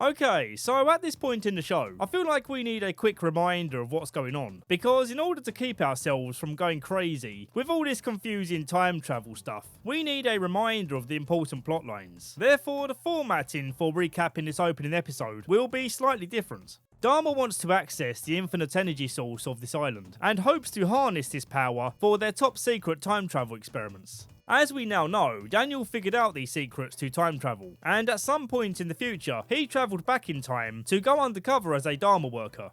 Okay, so at this point in the show, I feel like we need a quick reminder of what's going on, because in order to keep ourselves from going crazy with all this confusing time travel stuff, we need a reminder of the important plot lines. Therefore, the formatting for recapping this opening episode will be slightly different. Dharma wants to access the infinite energy source of this island, and hopes to harness this power for their top secret time travel experiments. As we now know, Daniel figured out these secrets to time travel, and at some point in the future, he travelled back in time to go undercover as a Dharma worker.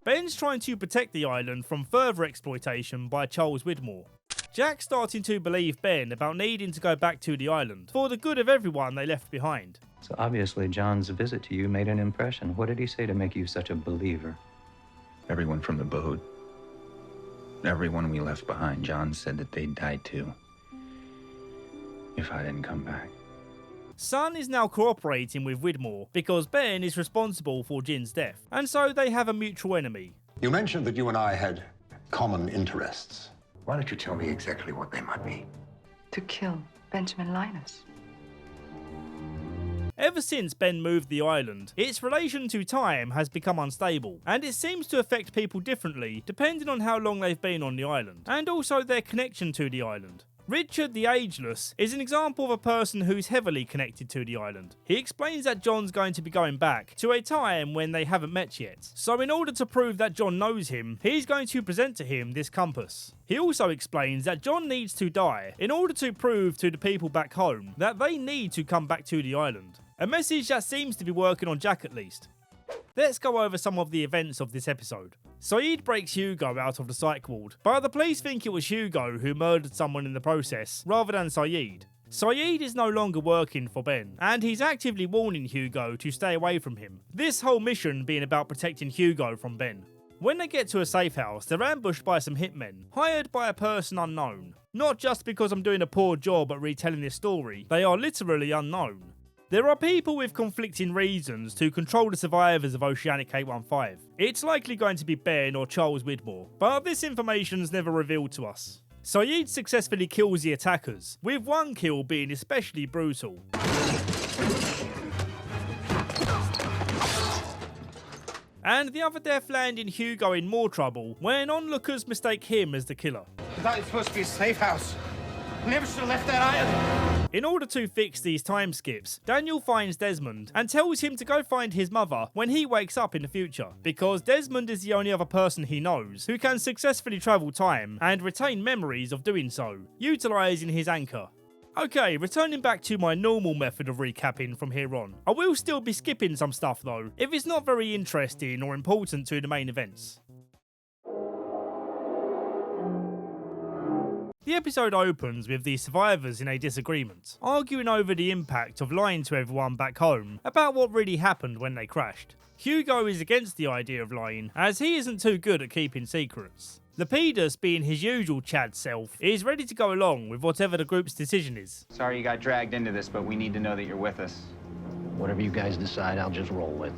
Ben's trying to protect the island from further exploitation by Charles Widmore. Jack's starting to believe Ben about needing to go back to the island for the good of everyone they left behind. So obviously John's visit to you made an impression. What did he say to make you such a believer? Everyone from the boat, everyone we left behind, John said that they'd die too if I didn't come back. Sun is now cooperating with Widmore because Ben is responsible for Jin's death, and so they have a mutual enemy. You mentioned that you and I had common interests. Why don't you tell me exactly what they might be? To kill Benjamin Linus. Ever since Ben moved the island, its relation to time has become unstable, and it seems to affect people differently depending on how long they've been on the island, and also their connection to the island. Richard the Ageless is an example of a person who's heavily connected to the island. He explains that John's going to be going back to a time when they haven't met yet. So in order to prove that John knows him, he's going to present to him this compass. He also explains that John needs to die in order to prove to the people back home that they need to come back to the island. A message that seems to be working on Jack at least. Let's go over some of the events of this episode. Saeed breaks Hugo out of the psych ward, but the police think it was Hugo who murdered someone in the process, rather than Saeed. Saeed is no longer working for Ben, and he's actively warning Hugo to stay away from him, this whole mission being about protecting Hugo from Ben. When they get to a safe house, they're ambushed by some hitmen, hired by a person unknown. Not just because I'm doing a poor job at retelling this story, they are literally unknown. There are people with conflicting reasons to control the survivors of Oceanic 815. It's likely going to be Ben or Charles Widmore, but this information's never revealed to us. Saeed successfully kills the attackers, with one kill being especially brutal. And the other death landing Hugo in more trouble when onlookers mistake him as the killer. I thought it was supposed to be a safe house. I never should have left that island. In order to fix these time skips, Daniel finds Desmond and tells him to go find his mother when he wakes up in the future, because Desmond is the only other person he knows who can successfully travel time and retain memories of doing so, utilising his anchor. Okay, returning back to my normal method of recapping from here on. I will still be skipping some stuff though, if it's not very interesting or important to the main events. The episode opens with the survivors in a disagreement, arguing over the impact of lying to everyone back home about what really happened when they crashed. Hugo is against the idea of lying, as he isn't too good at keeping secrets. Lepidus, being his usual Chad self, is ready to go along with whatever the group's decision is. Sorry you got dragged into this, but we need to know that you're with us. Whatever you guys decide, I'll just roll with.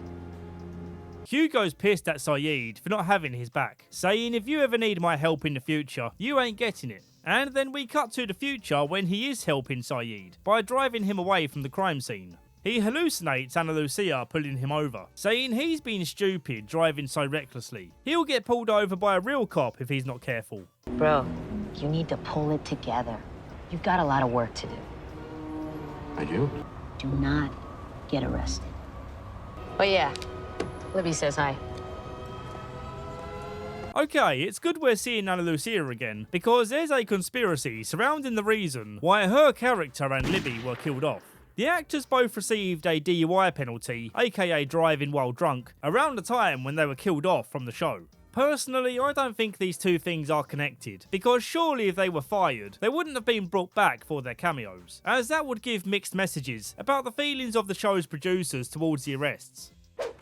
Hugo's pissed at Saeed for not having his back, saying if you ever need my help in the future, you ain't getting it. And then we cut to the future when he is helping Saeed by driving him away from the crime scene. He hallucinates Ana Lucia pulling him over, saying he's been stupid driving so recklessly. He'll get pulled over by a real cop if he's not careful. Bro, you need to pull it together. You've got a lot of work to do. I do? Do not get arrested. Oh yeah, Libby says hi. Okay, it's good we're seeing Ana Lucia again, because there's a conspiracy surrounding the reason why her character and Libby were killed off. The actors both received a DUI penalty, aka driving while drunk, around the time when they were killed off from the show. Personally, I don't think these two things are connected, because surely if they were fired, they wouldn't have been brought back for their cameos, as that would give mixed messages about the feelings of the show's producers towards the arrests.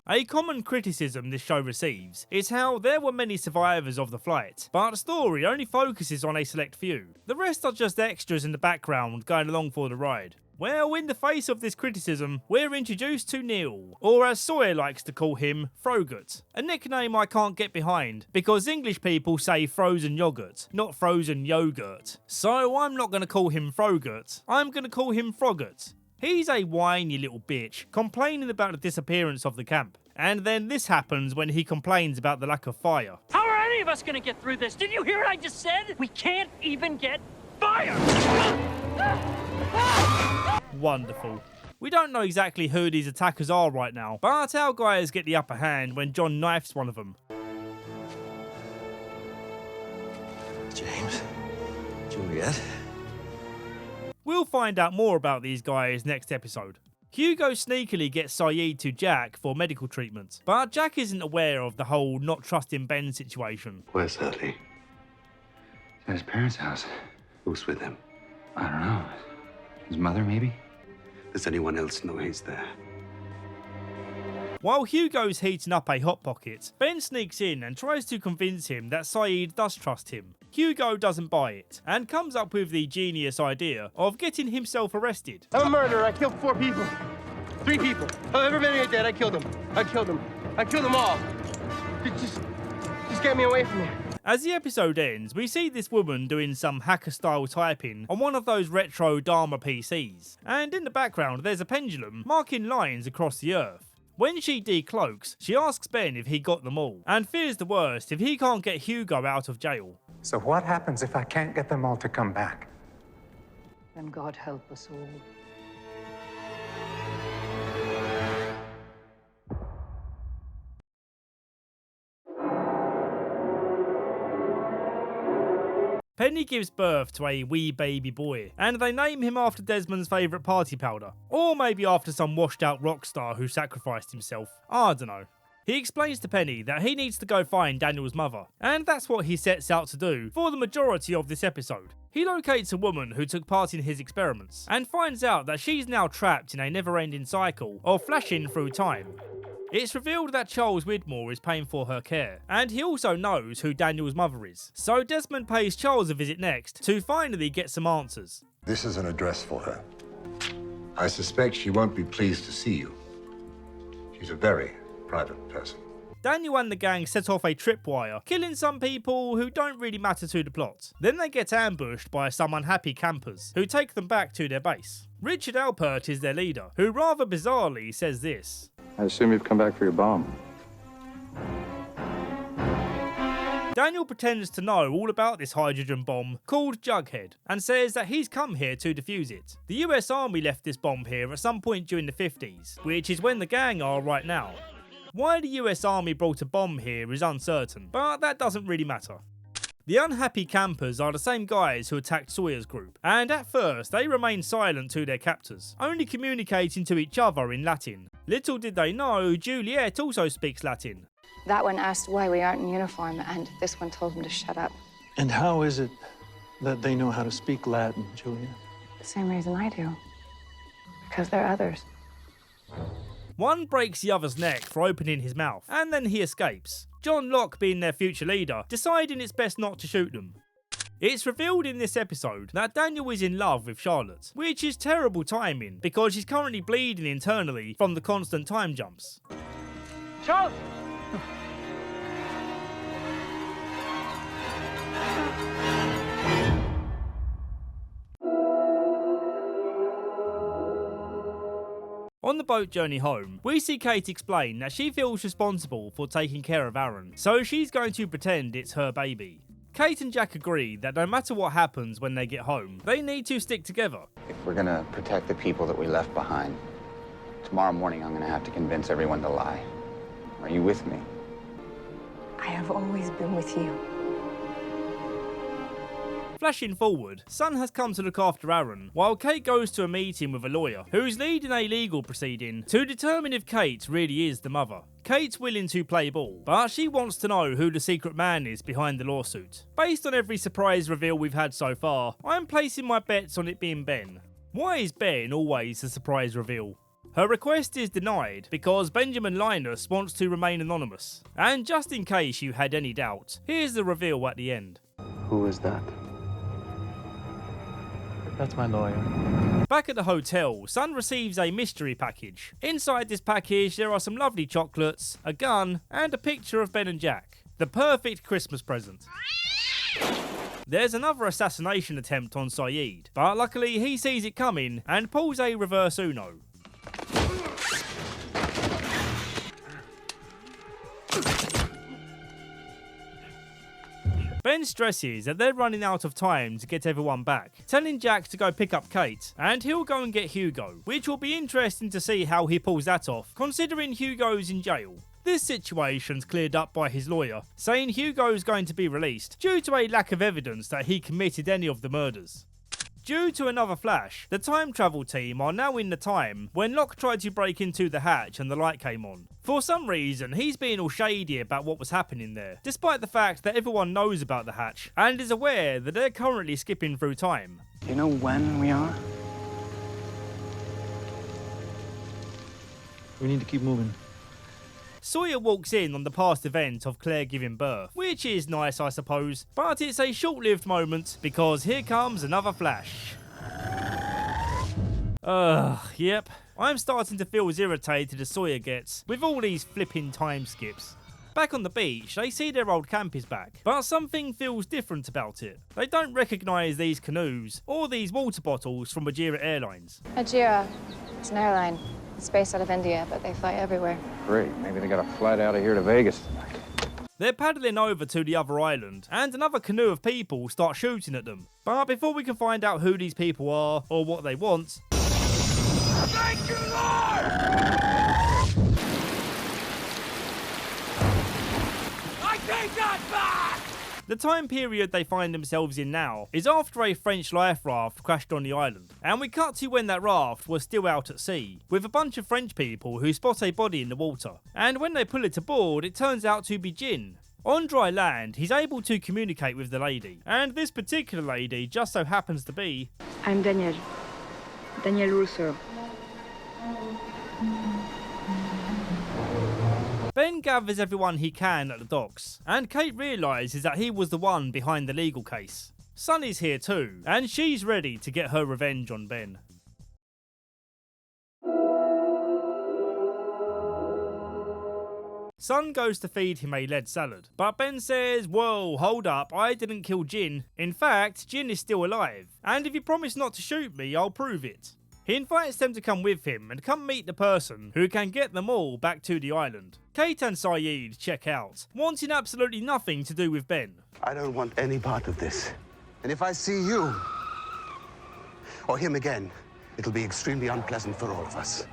A common criticism this show receives is how there were many survivors of the flight, but the story only focuses on a select few. The rest are just extras in the background going along for the ride. Well, in the face of this criticism, we're introduced to Neil, or as Sawyer likes to call him, Frogut, a nickname I can't get behind, because English people say frozen yogurt, not frozen yogurt. So I'm not going to call him Frogut, I'm going to call him Frogut. He's a whiny little bitch, complaining about the disappearance of the camp. And then this happens when he complains about the lack of fire. How are any of us gonna get through this? Did you hear what I just said? We can't even get fire! Wonderful. We don't know exactly who these attackers are right now, but our guys get the upper hand when John knifes one of them. James? Juliet? We'll find out more about these guys next episode. Hugo sneakily gets Saeed to Jack for medical treatment, but Jack isn't aware of the whole not trusting Ben situation. Where's Hurley? At his parents' house. Who's with him? I don't know. His mother, maybe? Does anyone else know he's there? While Hugo's heating up a Hot Pocket, Ben sneaks in and tries to convince him that Saeed does trust him. Hugo doesn't buy it, and comes up with the genius idea of getting himself arrested. I'm a murderer. I killed 4 people. 3 people. However many are dead, I killed them. I killed them. I killed them all. Just get me away from here. As the episode ends, we see this woman doing some hacker-style typing on one of those retro Dharma PCs, and in the background there's a pendulum marking lines across the earth. When she decloaks, she asks Ben if he got them all, and fears the worst if he can't get Hugo out of jail. So what happens if I can't get them all to come back? Then God help us all. Penny gives birth to a wee baby boy, and they name him after Desmond's favourite party powder. Or maybe after some washed out rock star who sacrificed himself. I don't know. He explains to Penny that he needs to go find Daniel's mother, and that's what he sets out to do for the majority of this episode. He locates a woman who took part in his experiments, and finds out that she's now trapped in a never-ending cycle of flashing through time. It's revealed that Charles Widmore is paying for her care, and he also knows who Daniel's mother is. So Desmond pays Charles a visit next to finally get some answers. This is an address for her. I suspect she won't be pleased to see you. She's a very private person. Daniel and the gang set off a tripwire, killing some people who don't really matter to the plot. Then they get ambushed by some unhappy campers, who take them back to their base. Richard Alpert is their leader, who rather bizarrely says this. I assume you've come back for your bomb. Daniel pretends to know all about this hydrogen bomb called Jughead, and says that he's come here to defuse it. The US Army left this bomb here at some point during the 50s, which is when the gang are right now. Why the US Army brought a bomb here is uncertain, but that doesn't really matter. The unhappy campers are the same guys who attacked Sawyer's group, and at first they remain silent to their captors, only communicating to each other in Latin. Little did they know, Juliet also speaks Latin. That one asked why we aren't in uniform, and this one told him to shut up. And how is it that they know how to speak Latin, Julia? The same reason I do. Because they're others. One breaks the other's neck for opening his mouth, and then he escapes. John Locke, being their future leader, deciding it's best not to shoot them. It's revealed in this episode that Daniel is in love with Charlotte, which is terrible timing because she's currently bleeding internally from the constant time jumps. Charlotte! On the boat journey home, we see Kate explain that she feels responsible for taking care of Aaron, so she's going to pretend it's her baby. Kate and Jack agree that no matter what happens when they get home, they need to stick together. If we're gonna protect the people that we left behind, tomorrow morning I'm gonna have to convince everyone to lie. Are you with me? I have always been with you. Flashing forward, Sun has come to look after Aaron, while Kate goes to a meeting with a lawyer, who's leading a legal proceeding to determine if Kate really is the mother. Kate's willing to play ball, but she wants to know who the secret man is behind the lawsuit. Based on every surprise reveal we've had so far, I'm placing my bets on it being Ben. Why is Ben always the surprise reveal? Her request is denied because Benjamin Linus wants to remain anonymous. And just in case you had any doubt, here's the reveal at the end. Who is that? That's my lawyer. Back at the hotel, Sun receives a mystery package. Inside this package, there are some lovely chocolates, a gun, and a picture of Ben and Jack. The perfect Christmas present. There's another assassination attempt on Sayid, but luckily he sees it coming and pulls a reverse Uno. Ben stresses that they're running out of time to get everyone back, telling Jack to go pick up Kate, and he'll go and get Hugo, which will be interesting to see how he pulls that off, considering Hugo's in jail. This situation's cleared up by his lawyer, saying Hugo's going to be released due to a lack of evidence that he committed any of the murders. Due to another flash, the time travel team are now in the time when Locke tried to break into the hatch and the light came on. For some reason, he's being all shady about what was happening there, despite the fact that everyone knows about the hatch and is aware that they're currently skipping through time. Do you know when we are? We need to keep moving. Sawyer walks in on the past event of Claire giving birth, which is nice I suppose, but it's a short-lived moment because here comes another flash. Yep. I'm starting to feel as irritated as Sawyer gets with all these flipping time skips. Back on the beach, they see their old camp is back, but something feels different about it. They don't recognise these canoes or these water bottles from Ajira Airlines. Ajira, it's an airline. It's based out of India, but they fly everywhere. Great. Maybe they got a flight out of here to Vegas tonight. They're paddling over to the other island, and another canoe of people start shooting at them. But before we can find out who these people are or what they want... Thank you, Lord! I take that back! The time period they find themselves in now is after a French life raft crashed on the island, and we cut to when that raft was still out at sea, with a bunch of French people who spot a body in the water, and when they pull it aboard it turns out to be Jin. On dry land, he's able to communicate with the lady, and this particular lady just so happens to be... I'm Danielle Rousseau. Ben gathers everyone he can at the docks, and Kate realises that he was the one behind the legal case. Sunny's here too, and she's ready to get her revenge on Ben. Sun goes to feed him a lead salad, but Ben says, whoa, hold up, I didn't kill Jin. In fact, Jin is still alive, and if you promise not to shoot me, I'll prove it. He invites them to come with him and come meet the person who can get them all back to the island. Kate and Sayid check out, wanting absolutely nothing to do with Ben. I don't want any part of this. And if I see you or him again, it'll be extremely unpleasant for all of us.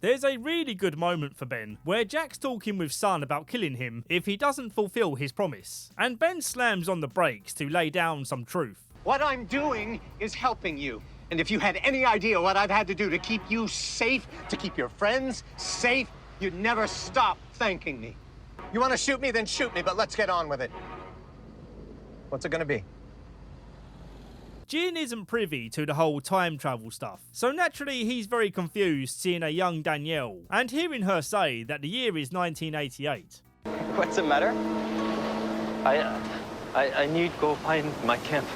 There's a really good moment for Ben, where Jack's talking with Sun about killing him if he doesn't fulfill his promise, and Ben slams on the brakes to lay down some truth. What I'm doing is helping you. And if you had any idea what I've had to do to keep you safe, to keep your friends safe, you'd never stop thanking me. You want to shoot me, then shoot me, but let's get on with it. What's it gonna be? Jin isn't privy to the whole time travel stuff, so naturally he's very confused seeing a young Danielle and hearing her say that the year is 1988. What's the matter? I need to go find my camp.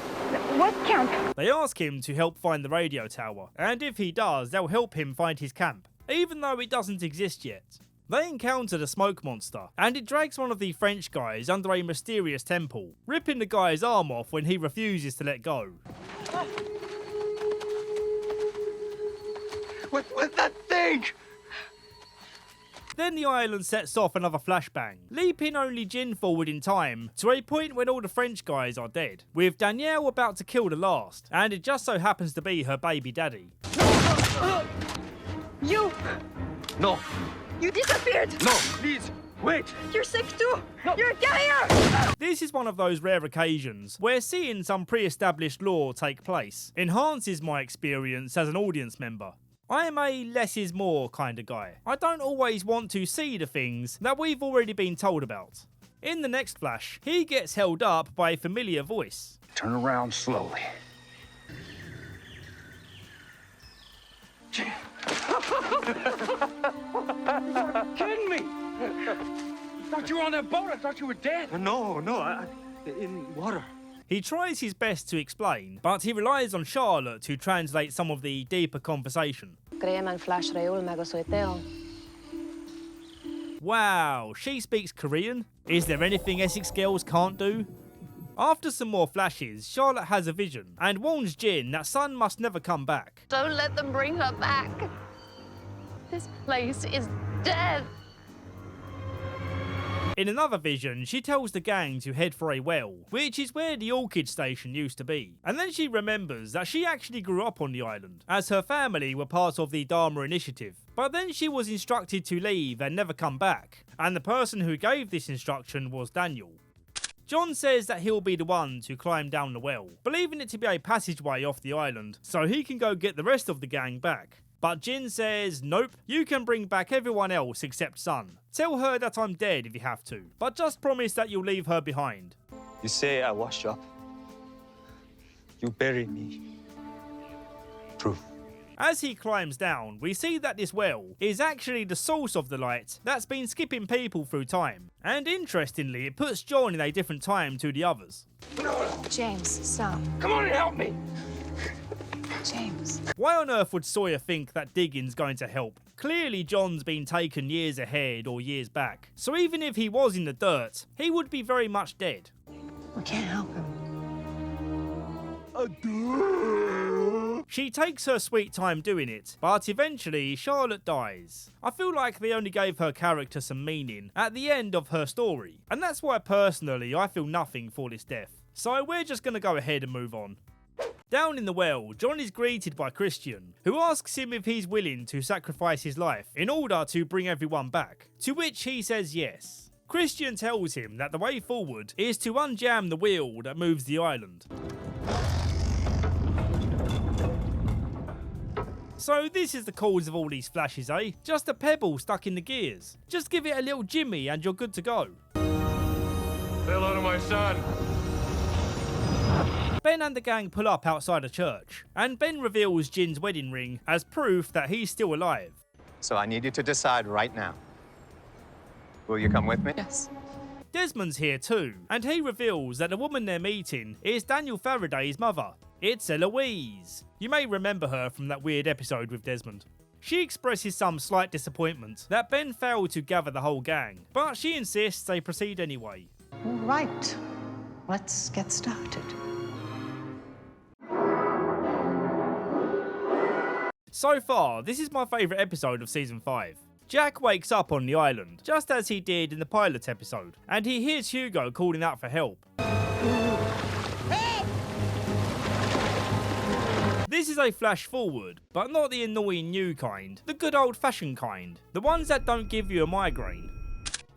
What camp? They ask him to help find the radio tower, and if he does, they'll help him find his camp, even though it doesn't exist yet. They encounter the smoke monster, and it drags one of the French guys under a mysterious temple, ripping the guy's arm off when he refuses to let go. What's that thing? Then the island sets off another flashbang, leaping only Jin forward in time to a point when all the French guys are dead, with Danielle about to kill the last, and it just so happens to be her baby daddy. You! No! You disappeared! No, please, wait! You're sick too! No. You're a carrier! This is one of those rare occasions where seeing some pre-established lore take place enhances my experience as an audience member. I am a less is more kind of guy. I don't always want to see the things that we've already been told about. In the next flash, he gets held up by a familiar voice. Turn around slowly. You're kidding me! I thought you were on that boat. I thought you were dead. No, in water. He tries his best to explain, but he relies on Charlotte to translate some of the deeper conversation. Wow, she speaks Korean? Is there anything Essex girls can't do? After some more flashes, Charlotte has a vision and warns Jin that Sun must never come back. Don't let them bring her back. This place is dead. In another vision, she tells the gang to head for a well, which is where the Orchid Station used to be. And then she remembers that she actually grew up on the island, as her family were part of the Dharma Initiative. But then she was instructed to leave and never come back, and the person who gave this instruction was Daniel. John says that he'll be the one to climb down the well, believing it to be a passageway off the island, so he can go get the rest of the gang back. But Jin says, nope, you can bring back everyone else except Sun. Tell her that I'm dead if you have to, but just promise that you'll leave her behind. You say I wash up. You bury me. True. As he climbs down, we see that this well is actually the source of the light that's been skipping people through time. And interestingly, it puts John in a different time to the others. James, stop. Come on and help me. James. Why on earth would Sawyer think that digging's going to help? Clearly John's been taken years ahead or years back, so even if he was in the dirt, he would be very much dead. We can't help him. She takes her sweet time doing it, but eventually Charlotte dies. I feel like they only gave her character some meaning at the end of her story, and that's why personally I feel nothing for this death. So we're just going to go ahead and move on. Down in the well, John is greeted by Christian, who asks him if he's willing to sacrifice his life in order to bring everyone back, to which he says yes. Christian tells him that the way forward is to unjam the wheel that moves the island. So this is the cause of all these flashes, eh? Just a pebble stuck in the gears. Just give it a little jimmy and you're good to go. Say hello to my son. Ben and the gang pull up outside a church, and Ben reveals Jin's wedding ring as proof that he's still alive. So I need you to decide right now. Will you come with me? Yes. Desmond's here too, and he reveals that the woman they're meeting is Daniel Faraday's mother. It's Eloise. You may remember her from that weird episode with Desmond. She expresses some slight disappointment that Ben failed to gather the whole gang, but she insists they proceed anyway. All right, let's get started. So far, this is my favourite episode of Season 5. Jack wakes up on the island, just as he did in the pilot episode, and he hears Hugo calling out for help. This is a flash forward, but not the annoying new kind, the good old fashioned kind, the ones that don't give you a migraine.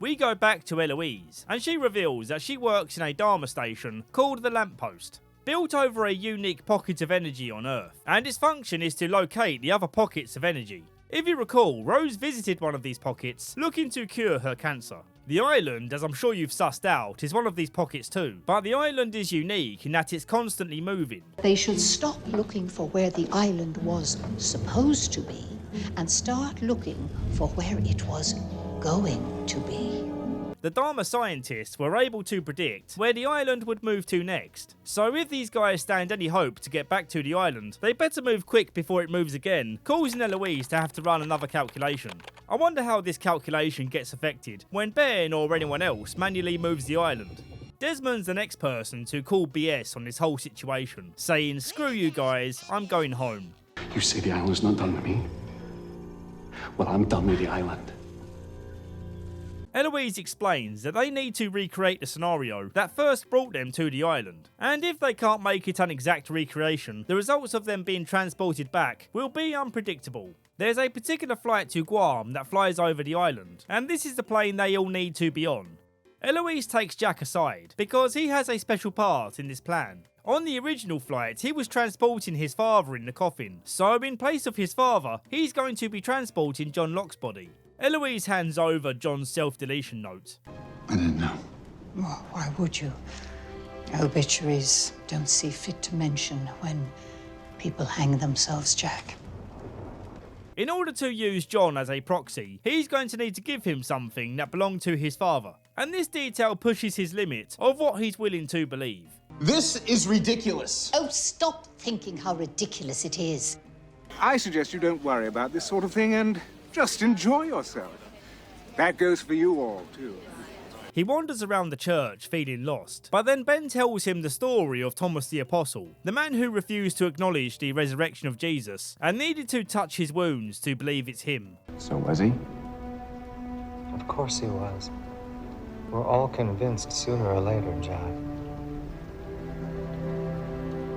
We go back to Eloise, and she reveals that she works in a Dharma station called the Lamppost, built over a unique pocket of energy on Earth, and its function is to locate the other pockets of energy. If you recall, Rose visited one of these pockets looking to cure her cancer. The island, as I'm sure you've sussed out, is one of these pockets too, but the island is unique in that it's constantly moving. They should stop looking for where the island was supposed to be and start looking for where it was going to be. The Dharma scientists were able to predict where the island would move to next. So if these guys stand any hope to get back to the island, they better move quick before it moves again, causing Eloise to have to run another calculation. I wonder how this calculation gets affected when Ben or anyone else manually moves the island. Desmond's the next person to call BS on this whole situation, saying, "Screw you guys, I'm going home." You say the island's not done with me? Well, I'm done with the island. Eloise explains that they need to recreate the scenario that first brought them to the island, and if they can't make it an exact recreation, the results of them being transported back will be unpredictable. There's a particular flight to Guam that flies over the island, and this is the plane they all need to be on. Eloise takes Jack aside, because he has a special part in this plan. On the original flight, he was transporting his father in the coffin, so in place of his father, he's going to be transporting John Locke's body. Eloise hands over John's self-deletion note. I didn't know. Well, why would you? Obituaries don't see fit to mention when people hang themselves, Jack. In order to use John as a proxy, he's going to need to give him something that belonged to his father. And this detail pushes his limit of what he's willing to believe. This is ridiculous. Oh, stop thinking how ridiculous it is. I suggest you don't worry about this sort of thing and just enjoy yourself. That goes for you all, too. He wanders around the church feeling lost, but then Ben tells him the story of Thomas the Apostle, the man who refused to acknowledge the resurrection of Jesus and needed to touch his wounds to believe it's him. So was he? Of course he was. We're all convinced sooner or later, Jack.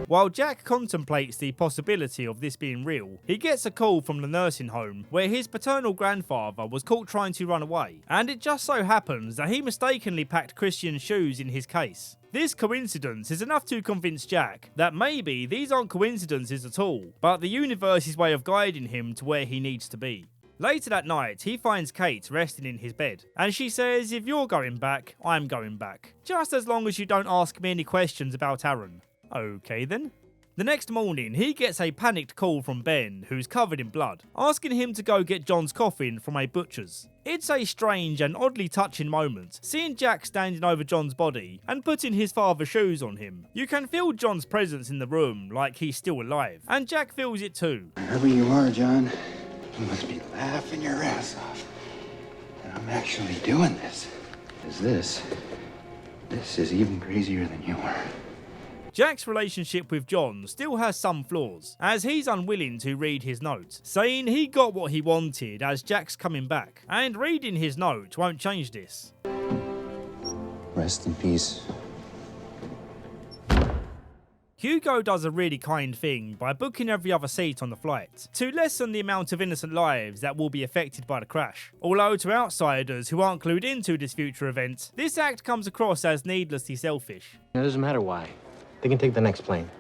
While Jack contemplates the possibility of this being real, he gets a call from the nursing home where his paternal grandfather was caught trying to run away, and it just so happens that he mistakenly packed Christian's shoes in his case. This coincidence is enough to convince Jack that maybe these aren't coincidences at all, but the universe's way of guiding him to where he needs to be. Later that night, he finds Kate resting in his bed, and she says, "If you're going back, I'm going back. Just as long as you don't ask me any questions about Aaron." Okay then. The next morning, he gets a panicked call from Ben, who's covered in blood, asking him to go get John's coffin from a butcher's. It's a strange and oddly touching moment, seeing Jack standing over John's body and putting his father's shoes on him. You can feel John's presence in the room, like he's still alive, and Jack feels it too. Wherever you are, John, you must be laughing your ass off. And I'm actually doing this. Because this is even crazier than you are. Jack's relationship with John still has some flaws, as he's unwilling to read his note, saying he got what he wanted as Jack's coming back, and reading his note won't change this. Rest in peace. Hugo does a really kind thing by booking every other seat on the flight, to lessen the amount of innocent lives that will be affected by the crash. Although to outsiders who aren't clued into this future event, this act comes across as needlessly selfish. It doesn't matter why. They can take the next plane.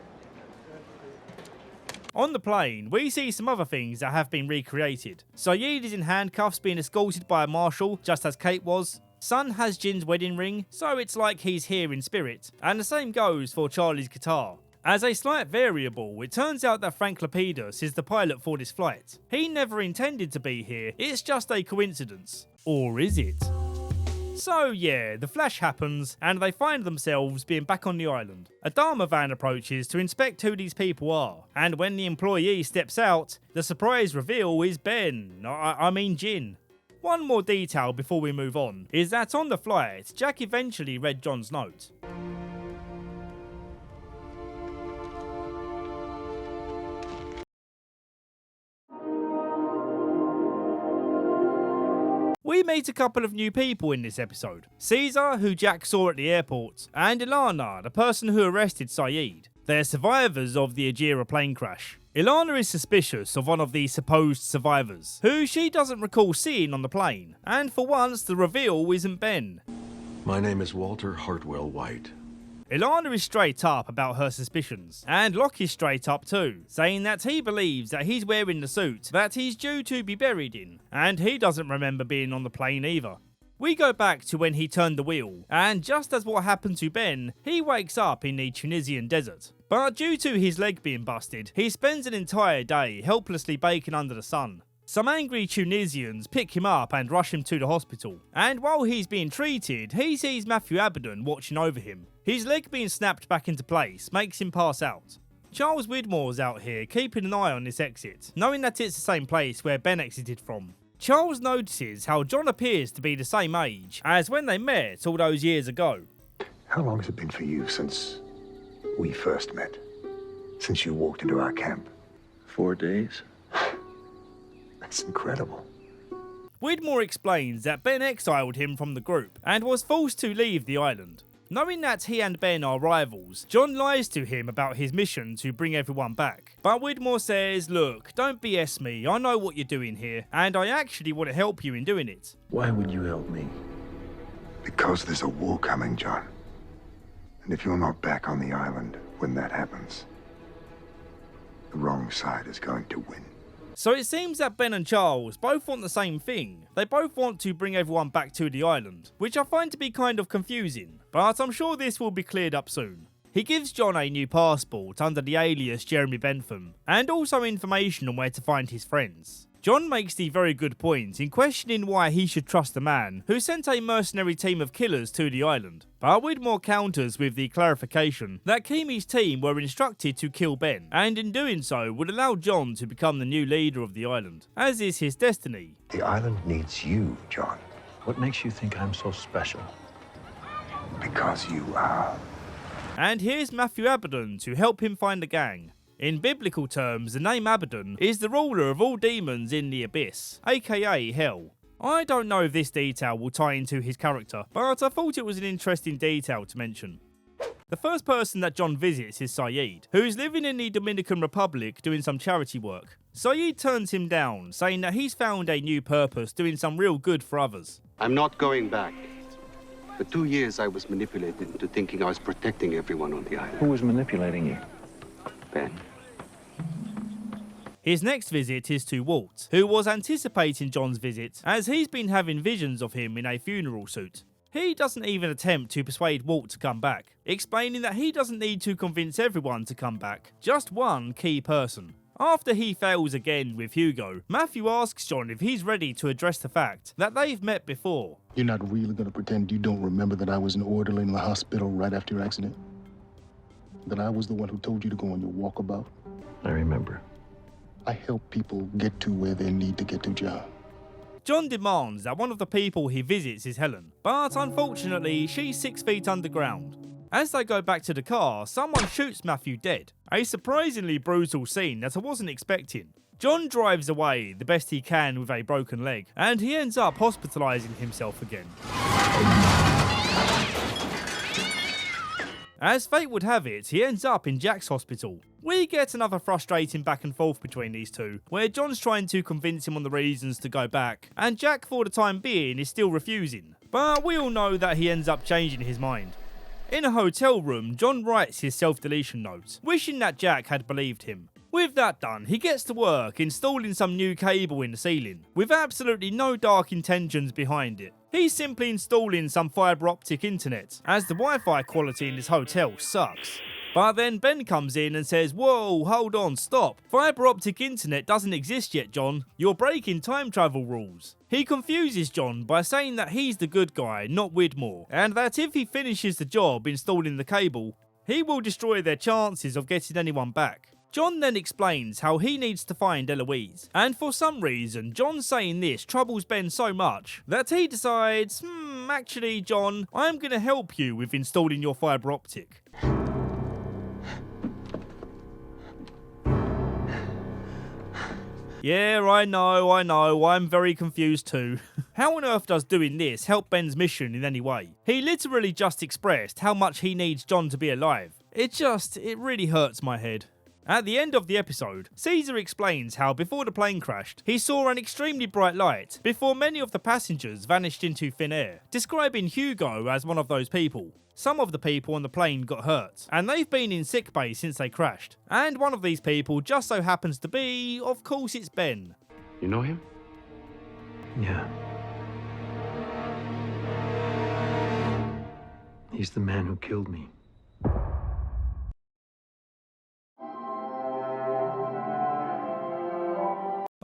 On the plane, we see some other things that have been recreated. Sayid is in handcuffs being escorted by a marshal, just as Kate was. Son has Jin's wedding ring, so it's like he's here in spirit. And the same goes for Charlie's guitar. As a slight variable, it turns out that Frank Lapidus is the pilot for this flight. He never intended to be here, it's just a coincidence. Or is it? So yeah, the flash happens, and they find themselves being back on the island. A Dharma van approaches to inspect who these people are, and when the employee steps out, the surprise reveal is Ben, I mean Jin. One more detail before we move on, is that on the flight, Jack eventually read John's note. We meet a couple of new people in this episode. Caesar, who Jack saw at the airport, and Ilana, the person who arrested Sayid. They're survivors of the Ajira plane crash. Ilana is suspicious of one of the supposed survivors, who she doesn't recall seeing on the plane, and for once the reveal isn't Ben. My name is Walter Hartwell White. Ilana is straight up about her suspicions, and Locke is straight up too, saying that he believes that he's wearing the suit that he's due to be buried in, and he doesn't remember being on the plane either. We go back to when he turned the wheel, and just as what happened to Ben, he wakes up in the Tunisian desert. But due to his leg being busted, he spends an entire day helplessly baking under the sun. Some angry Tunisians pick him up and rush him to the hospital, and while he's being treated, he sees Matthew Abaddon watching over him. His leg being snapped back into place makes him pass out. Charles Widmore's out here keeping an eye on this exit, knowing that it's the same place where Ben exited from. Charles notices how John appears to be the same age as when they met all those years ago. How long has it been for you since we first met? Since you walked into our camp? 4 days. That's incredible. Widmore explains that Ben exiled him from the group and was forced to leave the island. Knowing that he and Ben are rivals, John lies to him about his mission to bring everyone back. But Widmore says, look, don't BS me, I know what you're doing here, and I actually want to help you in doing it. Why would you help me? Because there's a war coming, John. And if you're not back on the island when that happens, the wrong side is going to win. So it seems that Ben and Charles both want the same thing. They both want to bring everyone back to the island, which I find to be kind of confusing, but I'm sure this will be cleared up soon. He gives John a new passport under the alias Jeremy Bentham, and also information on where to find his friends. John makes the very good point in questioning why he should trust the man who sent a mercenary team of killers to the island. But Widmore counters with the clarification that Keamy's team were instructed to kill Ben, and in doing so would allow John to become the new leader of the island, as is his destiny. The island needs you, John. What makes you think I'm so special? Because you are. And here's Matthew Abaddon to help him find the gang. In biblical terms, the name Abaddon is the ruler of all demons in the abyss, aka Hell. I don't know if this detail will tie into his character, but I thought it was an interesting detail to mention. The first person that John visits is Sayid, who's living in the Dominican Republic doing some charity work. Sayid turns him down, saying that he's found a new purpose doing some real good for others. I'm not going back. For 2 years, I was manipulated into thinking I was protecting everyone on the island. Who was manipulating you? Ben. His next visit is to Walt, who was anticipating John's visit as he's been having visions of him in a funeral suit. He doesn't even attempt to persuade Walt to come back, explaining that he doesn't need to convince everyone to come back, just one key person. After he fails again with Hugo, Matthew asks John if he's ready to address the fact that they've met before. You're not really going to pretend you don't remember that I was an orderly in the hospital right after your accident? That I was the one who told you to go on your walkabout? I remember. I help people get to where they need to get to, John. John demands that one of the people he visits is Helen, but unfortunately she's 6 feet underground. As they go back to the car, someone shoots Matthew dead. A surprisingly brutal scene that I wasn't expecting. John drives away the best he can with a broken leg, and he ends up hospitalising himself again. As fate would have it, he ends up in Jack's hospital. We get another frustrating back and forth between these two, where John's trying to convince him on the reasons to go back, and Jack for the time being is still refusing. But we all know that he ends up changing his mind. In a hotel room, John writes his self-deletion note, wishing that Jack had believed him. With that done, he gets to work installing some new cable in the ceiling, with absolutely no dark intentions behind it. He's simply installing some fibre optic internet, as the Wi-Fi quality in this hotel sucks. But then Ben comes in and says, "Whoa, hold on, stop. Fibre optic internet doesn't exist yet, John. You're breaking time travel rules." He confuses John by saying that he's the good guy, not Widmore, and that if he finishes the job installing the cable, he will destroy their chances of getting anyone back. John then explains how he needs to find Eloise, and for some reason, John saying this troubles Ben so much that he decides, actually, John, I'm going to help you with installing your fibre optic. Yeah, I know, I'm very confused too. How on earth does doing this help Ben's mission in any way? He literally just expressed how much he needs John to be alive. It really hurts my head. At the end of the episode, Caesar explains how before the plane crashed, he saw an extremely bright light before many of the passengers vanished into thin air, describing Hugo as one of those people. Some of the people on the plane got hurt, and they've been in sickbay since they crashed. And one of these people just so happens to be, of course, it's Ben. You know him? Yeah. He's the man who killed me.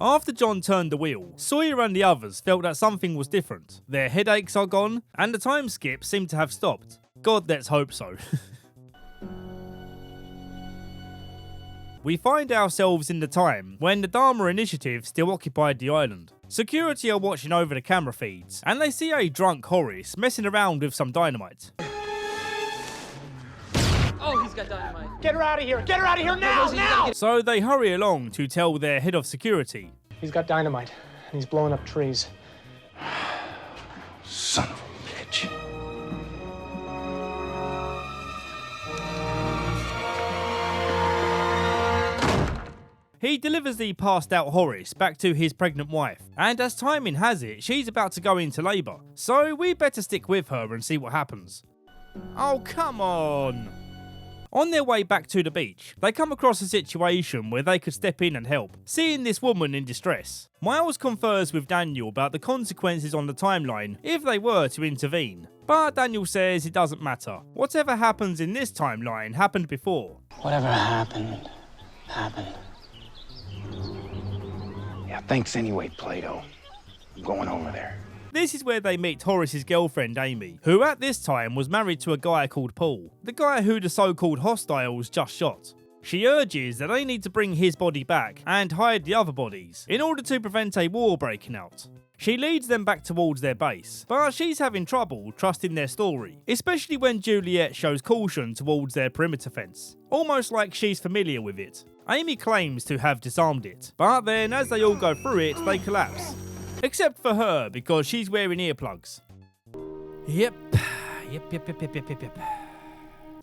After John turned the wheel, Sawyer and the others felt that something was different. Their headaches are gone, and the time skip seemed to have stopped. God, let's hope so. We find ourselves in the time when the Dharma Initiative still occupied the island. Security are watching over the camera feeds, and they see a drunk Horace messing around with some dynamite. Oh, he's got dynamite. Get her out of here! Get her out of here now! So they hurry along to tell their head of security. He's got dynamite, and he's blowing up trees. Son of a bitch. He delivers the passed out Horace back to his pregnant wife, and as timing has it, she's about to go into labour, so we better stick with her and see what happens. Oh, come on! On their way back to the beach, they come across a situation where they could step in and help, seeing this woman in distress. Miles confers with Daniel about the consequences on the timeline if they were to intervene, but Daniel says it doesn't matter. Whatever happens in this timeline happened before. Whatever happened, happened. Yeah, thanks anyway, Plato. I'm going over there. This is where they meet Horace's girlfriend Amy, who at this time was married to a guy called Paul, the guy who the so-called hostiles just shot. She urges that they need to bring his body back and hide the other bodies in order to prevent a war breaking out. She leads them back towards their base, but she's having trouble trusting their story, especially when Juliet shows caution towards their perimeter fence, almost like she's familiar with it. Amy claims to have disarmed it, but then as they all go through it, they collapse. Except for her, because she's wearing earplugs. Yep.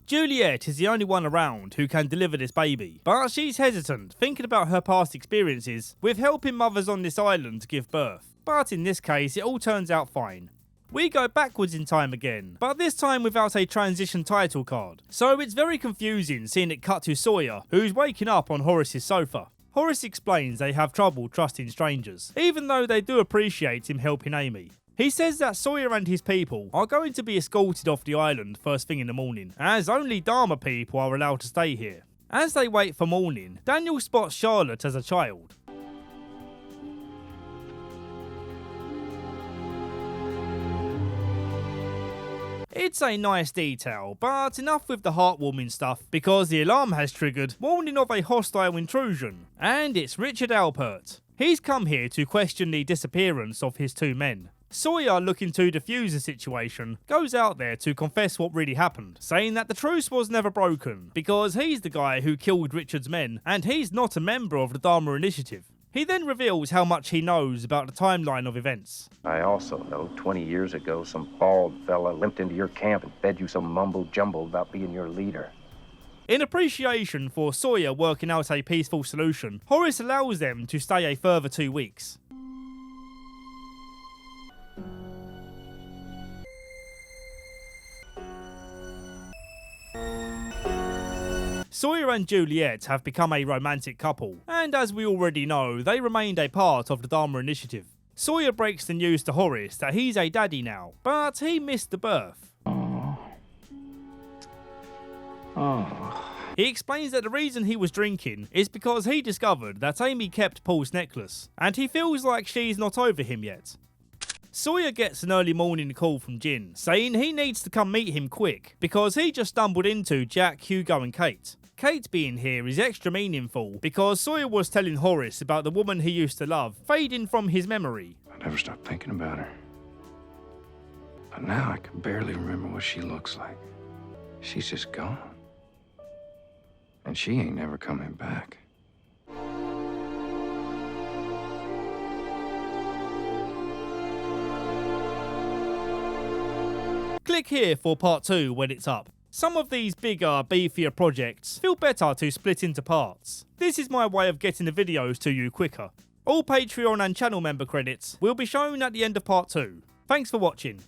Juliet is the only one around who can deliver this baby, but she's hesitant, thinking about her past experiences with helping mothers on this island give birth. But in this case, it all turns out fine. We go backwards in time again, but this time without a transition title card. So it's very confusing seeing it cut to Sawyer, who's waking up on Horace's sofa. Horace explains they have trouble trusting strangers, even though they do appreciate him helping Amy. He says that Sawyer and his people are going to be escorted off the island first thing in the morning, as only Dharma people are allowed to stay here. As they wait for morning, Daniel spots Charlotte as a child. It's a nice detail, but enough with the heartwarming stuff, because the alarm has triggered, warning of a hostile intrusion, and it's Richard Alpert. He's come here to question the disappearance of his 2 men. Sawyer, looking to defuse the situation, goes out there to confess what really happened, saying that the truce was never broken, because he's the guy who killed Richard's men, and he's not a member of the Dharma Initiative. He then reveals how much he knows about the timeline of events. I also know 20 years ago some bald fella limped into your camp and fed you some mumbo-jumbo about being your leader. In appreciation for Sawyer working out a peaceful solution, Horace allows them to stay a further 2 weeks. Sawyer and Juliet have become a romantic couple, and as we already know, they remained a part of the Dharma Initiative. Sawyer breaks the news to Horace that he's a daddy now, but he missed the birth. He explains that the reason he was drinking is because he discovered that Amy kept Paul's necklace, and he feels like she's not over him yet. Sawyer gets an early morning call from Jin, saying he needs to come meet him quick, because he just stumbled into Jack, Hugo and Kate. Kate being here is extra meaningful, because Sawyer was telling Horace about the woman he used to love fading from his memory. I never stopped thinking about her. But now I can barely remember what she looks like. She's just gone. And she ain't never coming back. Click here for part 2 when it's up. Some of these bigger, beefier projects feel better to split into parts. This is my way of getting the videos to you quicker. All Patreon and channel member credits will be shown at the end of part 2. Thanks for watching.